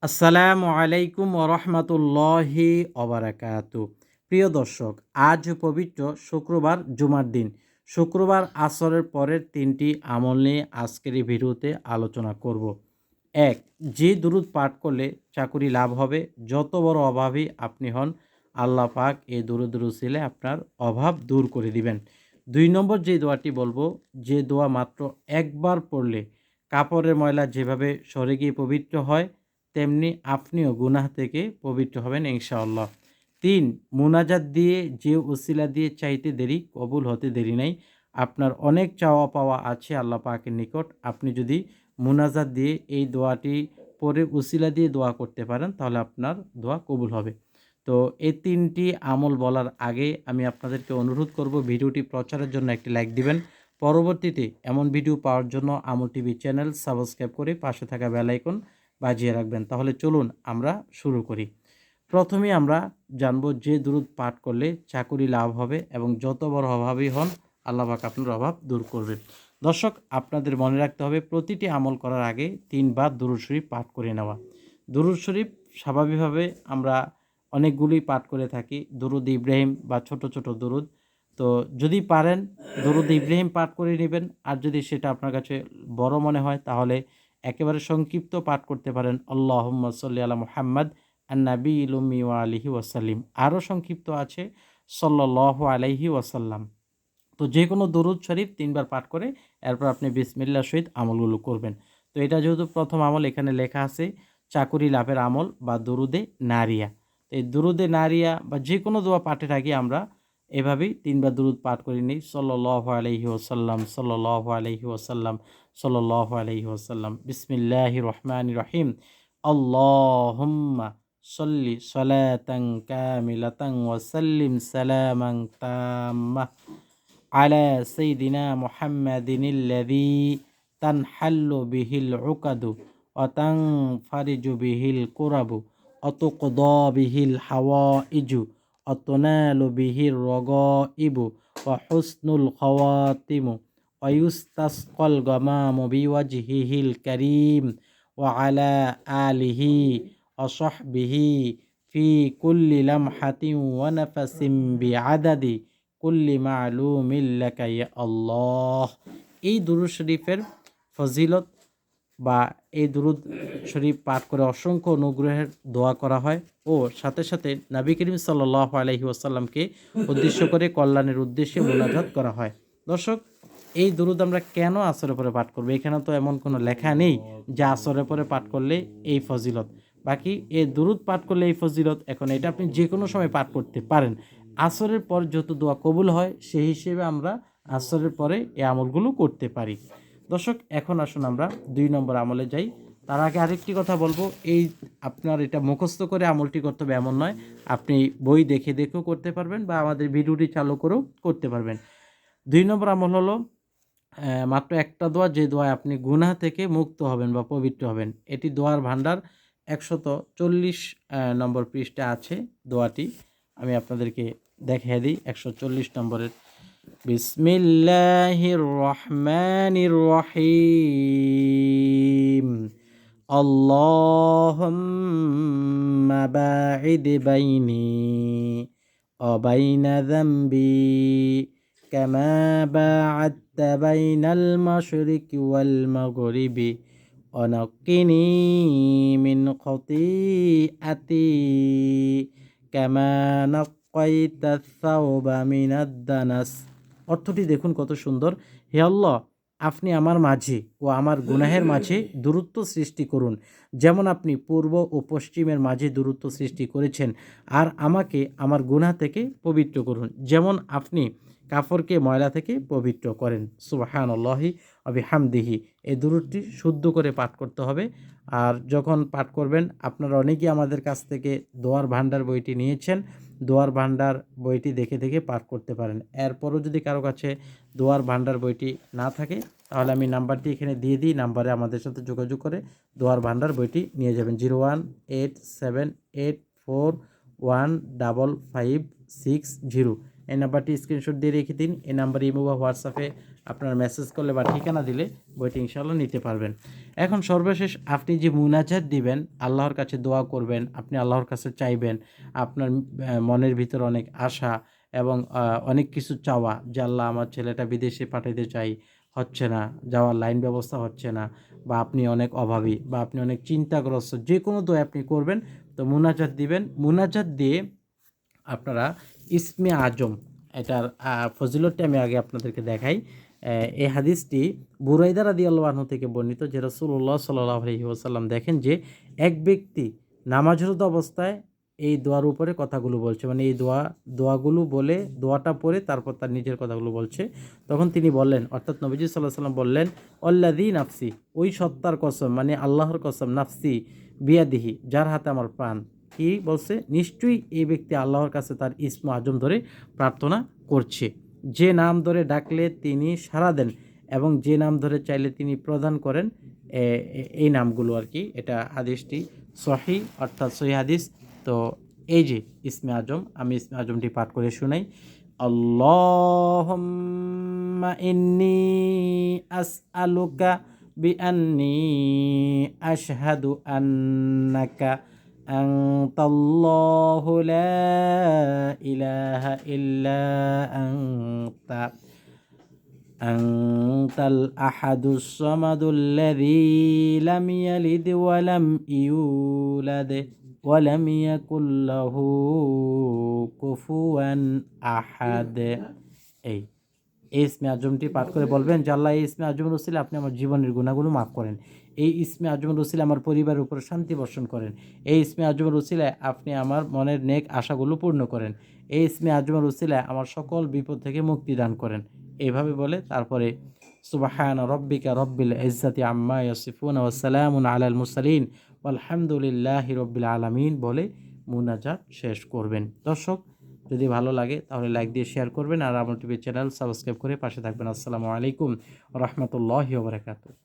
আসসালামু আলাইকুম ওরহমতুল্লাহি ওবারাকাতু। প্রিয় দর্শক, আজ পবিত্র শুক্রবার জুমার দিন। শুক্রবার আসরের পরের 3টি আমল নিয়ে আজকের এই ভিডিওতে আলোচনা করব। 1. যে দুরূদ পাঠ করলে চাকুরি লাভ হবে, যত বড় অভাবী আপনি হন, আল্লাহ পাক এই দুরূদের উসিলে আপনার অভাব দূর করে দিবেন। 2 নম্বর যে দোয়াটি বলবো, যে দোয়া মাত্র একবার পড়লে কাপড়ের ময়লা যেভাবে সরে গিয়ে পবিত্র হয়, তেমনি আপনিও গুনাহ থেকে পবিত্র হবেন ইনশাআল্লাহ। 3. মুনাজাত দিয়ে যে উসিলা দিয়ে চাইতে দেরি, কবুল হতে দেরি নাই। আপনার অনেক চাওয়া পাওয়া আছে আল্লাহ পাকের নিকট। আপনি যদি মুনাজাত দিয়ে এই দোয়াটি পরে উসিলা দিয়ে দোয়া করতে পারেন, তাহলে আপনার দোয়া কবুল হবে। তো এই 3টি আমল বলার আগে আমি আপনাদেরকে অনুরোধ করব, ভিডিওটি প্রচারের জন্য একটি লাইক দিবেন। পরবর্তীতে এমন ভিডিও পাওয়ার জন্য আমল টিভি চ্যানেল সাবস্ক্রাইব করে পাশে থাকা বেল আইকন বাজিয়ে রাখবেন। তাহলে চলুন আমরা শুরু করি। প্রথমে আমরা জানব যে দুরূদ পাঠ করলে চাকুরি লাভ হবে এবং যত বড় অভাবী হন, আল্লাহ পাক আপনার অভাব দূর করবেন। দর্শক, আপনাদের মনে রাখতে হবে প্রতিটি আমল করার আগে 3 বার দুরূদ শরীফ পাঠ করে নেওয়া। দুরূদ শরীফ স্বাভাবিকভাবে আমরা অনেকগুলি পাঠ করে থাকি, দুরূদ ইব্রাহিম বা ছোট ছোট দুরূদ। তো যদি পারেন দুরূদ ইব্রাহিম পাঠ করে নেবেন, আর যদি সেটা আপনার কাছে বড় মনে হয় তাহলে একেবারে সংক্ষিপ্ত পাঠ করতে পারেন, আল্লাহুম্মা সাল্লি আলা মুহাম্মাদ আন-নাবিয়্যিল উম্মি ওয়া আলিহি ওয়াসাল্লিম। আরও সংক্ষিপ্ত আছে সাল্লাল্লাহু আলাইহি ওয়াসাল্লাম। তো যে কোনো দরুদ শরীফ 3 বার পাঠ করে এরপর আপনি বিসমিল্লাহর সহিত আমলগুলো করবেন। তো এটা যেহেতু প্রথম আমল, এখানে লেখা আছে চাকুরি লাভের আমল বা দরুদে নারিয়া। তো এই দরুদে নারিয়া বা যে কোনো দোয়া পাঠের আগে আমরা এভাবেই 3 বার দরুদ পাঠ করে নিই, সাল্লাল্লাহু আলাইহি ওয়াসাল্লাম, সাল্লাল্লাহু আলাইহি ওয়াসাল্লাম, সাল্লাল্লাহু আলাইহি ওয়াসাল্লাম। বিসমিল্লাহির রহমানির রহিম। আল্লাহুম্মা সল্লি সলাতান কামিলাতান ওয়া সাল্লিম সালামান তাম্মা আলা সাইয়্যিদিনা মুহাম্মাদিনিল্লাযী তানহাল্লু বিহিল উকাদু ওয়া তানফারিজু বিহিল কুরাবু ওয়া তুকদা বিহিল হাওয়াইজু ওয়া তুনালু বিহির রাগাইবু ওয়া হুসনুল খাওয়াতিমু ওয়া ইউস্তাসকাল গামামু বিওয়াজহিহিল কারীম ওয়া আলা আলিহি ওয়া সাহবিহি ফি কুল্লি লামহাতিন ওয়া নাফাসিন বিআদাদি কুল্লি মা'লুমিন লাকা ইয়া আল্লাহ। এই দুরূদ শরীফের ফজিলত বা এই দুরূদ শরীফ পাঠ করে অসংখ্য অনুগ্রহের দোয়া করা হয় ও সাথে সাথে নবী করিম সাল্লাল্লাহু আলাইহি ওয়াসাল্লামকে উদ্দেশ্য করে কল্যাণের উদ্দেশ্যে মুনাজাত করা হয়। দর্শক, এই দুরূদ আমরা কেন আসরের পরে পাঠ করব? এখানে তো এমন কোনো লেখা নেই যে আসরের পরে পাঠ করলে এই ফজিলত। বাকি এই দুরূদ পাঠ করলে এই ফজিলত, এখন এটা আপনি যে কোনো সময় পাঠ করতে পারেন। আসরের পর যত দোয়া কবুল হয় সেই হিসেবে আমরা আসরের পরে এই আমলগুলো করতে পারি। দর্শক, এখন আসুন আমরা 2 নম্বর আমলে যাই। তার আগে আরেকটি কথা বলবো, এই আপনার এটা মুখস্থ করে আমলটি করতে হবে এমন নয়। আপনি বই দেখে দেখেও করতে পারবেন বা আমাদের ভিডিওটি চালু করেও করতে পারবেন। 2 নম্বর আমল হলো মাত্র একটা দোয়া, যে দোয়ায় আপনি গুনাহ থেকে মুক্ত হবেন বা পবিত্র হবেন। এটি দোয়ার ভান্ডার 140 নম্বর পৃষ্ঠা আছে দোয়াটি। আমি আপনাদেরকে দেখিয়ে দিই 140 নম্বরের। বিসমিল্লাহির রহমানির রহিম। আল্লাহুম্মা বাঈদ বাইনি ওয়া বাইনা যামবি কামা বা'আদতা বাইনাল মাশরিকি ওয়াল মাগরিবি ওয়া নাক্কিনি মিন খতিআতি কামা নাক্কাইতাস সাওবা মিনাদ দানাস। অর্থটি দেখুন কত সুন্দর। হে আল্লাহ, আপনি আমার মাঝে ও আমার গুনাহের মাঝে দূরত্ব সৃষ্টি করুন, যেমন আপনি পূর্ব ও পশ্চিমের মাঝে দূরত্ব সৃষ্টি করেছেন। আর আমাকে আমার গুনাহ থেকে পবিত্র করুন, যেমন আপনি কাফরকে ময়লা থেকে পবিত্র করেন। সুবহানাল্লাহি ওয়া বিহামদিহি। এই দরুদটি শুদ্ধ করে পাঠ করতে হবে। আর যখন পাঠ করবেন, আপনারা অনেকেই আমাদের কাছ থেকে দোয়ার ভান্ডার বইটি নিয়েছেন। দোয়ার ভান্ডার বইটি দেখে দেখে পাঠ করতে পারেন। এরপরও যদি কারো কাছে দোয়ার ভান্ডার বইটি না থাকে, তাহলে আমি নাম্বারটি এখানে দিয়ে দিই। নাম্বারে আমাদের সাথে যোগাযোগ করে দোয়ার ভান্ডার বইটি নিয়ে যাবেন। 01878415560। এই নাম্বারটি স্ক্রিনশট দিয়ে রেখে দিন। এই নাম্বারে ইমো বা হোয়াটসঅ্যাপে আপনার মেসেজ করলে বা ঠিকানা দিলে বইটি ইনশাআল্লাহ নিতে পারবেন। এখন সর্বশেষ আপনি যে মুনাজাত দিবেন, আল্লাহর কাছে দোয়া করবেন, আপনি আল্লাহর কাছে চাইবেন, আপনার মনের ভিতরে অনেক আশা এবং অনেক কিছু চাওয়া যে আল্লাহ আমার ছেলেটা বিদেশে পাঠাইতে চাই, হচ্ছে না, যাওয়ার লাইন ব্যবস্থা হচ্ছে না, বা আপনি অনেক অভাবী বা আপনি অনেক চিন্তাগ্রস্ত, যে কোনো দোয়া আপনি করবেন। তো মুনাজাত দিবেন। মুনাজাত দিয়ে আপনারা ইসমে আজম, এটার ফজিলতটি আমি আগে আপনাদেরকে দেখাই। এই হাদিসটি বুরাইদা রাদিয়াল্লাহু আনহু থেকে বর্ণিত যে রাসূলুল্লাহ সাল্লাল্লাহু আলাইহি ওয়াসাল্লাম দেখেন যে এক ব্যক্তি নামাজরত অবস্থায় এই দোয়ার উপরে কথাগুলো বলছে, মানে এই দোয়াগুলো বলে, দোয়াটা পড়ে তারপর তার নিজের কথাগুলো বলছে। তখন তিনি বললেন, অর্থাৎ নবীজি সাল্লাল্লাহু আলাইহি ওয়াসাল্লাম বললেন, অল্লাযী নাফসি, ওই সত্তার কসম, মানে আল্লাহর কসম, নাফসি বিয়াদিহি, যার হাতে আমার প্রাণ। কি বলছে? নিশ্চয়ই এই ব্যক্তি আল্লাহর কাছে তার ইসমে আজম ধরে প্রার্থনা করছে, যে নাম ধরে ডাকলে তিনি সাড়া দেন এবং যে নাম ধরে চাইলে তিনি প্রদান করেন, এই নামগুলো আর কি। এটা হাদিসটি সহি, অর্থাৎ সহি হাদিস। তো এই যে ইসমে আজম, আমি ইসমে আজমটি পাঠ করে শুনাই। আল্লাহুম্মা ইন্নী আসআলুকা বিআন্নী আশহাদু আন্নাকা আনতাল্লাহু লা ইলাহা ইল্লা আনতা আনতাল আহাদুস সামাদুল্লাযী লাম ইয়ালিদ ওয়া লাম ইউলাদ ওয়া লাম ইয়াকুল লাহু কুফুয়ান আহাদ। এই ইসমে আজমটি পাঠ করে বলবেন যে আল্লাহ, এই ইসমে আজমের উসিলে আপনি আমার জীবনের গুনাহগুলো মাফ করেন। এই ইসমে আজমের উসিলে আমার পরিবারের উপর শান্তি বর্ষণ করেন। এই ইসমে আজমের উসিলায় আপনি আমার মনের নেক আশাগুলো পূর্ণ করেন। এই ইসমে আজমের উসিলায় আমার সকল বিপদ থেকে মুক্তি দান করেন। এইভাবে বলে তারপরে সুবহানা রব্বিকা রব্বিল ইজ্জাতি আম্মা ইয়াসিফুন ওয়া সালামুন আলাল মুরসালিন ওয়ালহামদুলিল্লাহি রব্বিল আলামিন বলে মুনাজাত শেষ করবেন। দর্শক, যদি ভালো লাগে তাহলে লাইক দিয়ে শেয়ার করবেন আর আমার টিভি চ্যানেল সাবস্ক্রাইব করে পাশে থাকবেন। আসসালামু আলাইকুম ওয়া রাহমাতুল্লাহি ওয়া বারাকাতুহু।